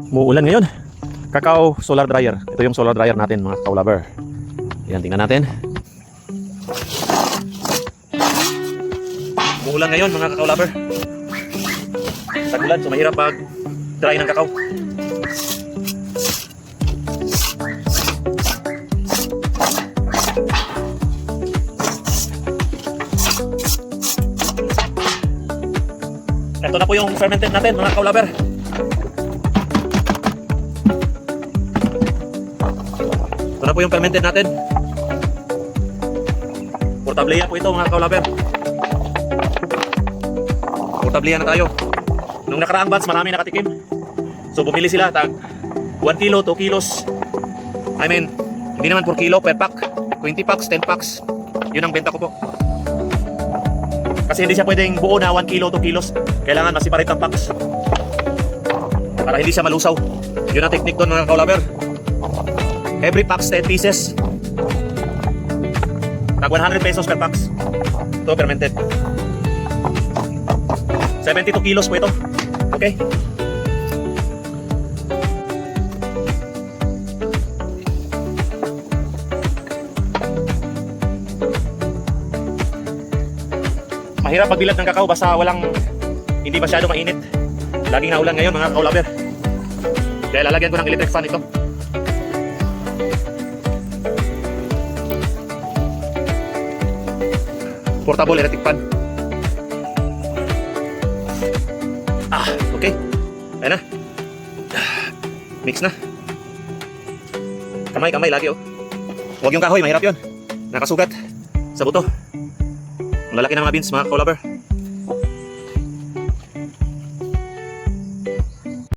Muulan ngayon. Kakao solar dryer. Ito yung solar dryer natin mga kakao lover. Yan, tingnan natin. Muulan ngayon mga kakao lover. Tag-ulan, so mahirap pag dry ng kakao. Ito na po yung fermented natin mga kakao lover. Ito na po yung fermented natin. Portableya po ito mga kakao lover. Portableya na tayo. Nung nakaraang batch marami nakatikim. So bumili sila tag 1 kilo, 2 kilos. I mean, hindi naman per kilo, per pack. 20 packs, 10 packs. Yun ang benta ko po. Kasi hindi siya pwedeng buo na 1 kilo, 2 kilos. Kailangan masiparate ang packs para hindi siya malusaw. Yun ang technique doon mga kakao lover. Every packs 10 pieces. Tag 100 pesos per packs. Ito fermented. 72 kilos po ito. Okay? Mahirap magbilad ng kakao basta hindi masyado mainit. Laging naulan ngayon mga kakao lover. Kaya lalagyan ko ng electric fan ito. Portable electric fan. Okay. Ayan na. Mix na. Kamay lagi oh. Huwag yung kahoy, mahirap yun. Nakasugat sa buto. Ang lalaki ng mga beans mga kakao lover.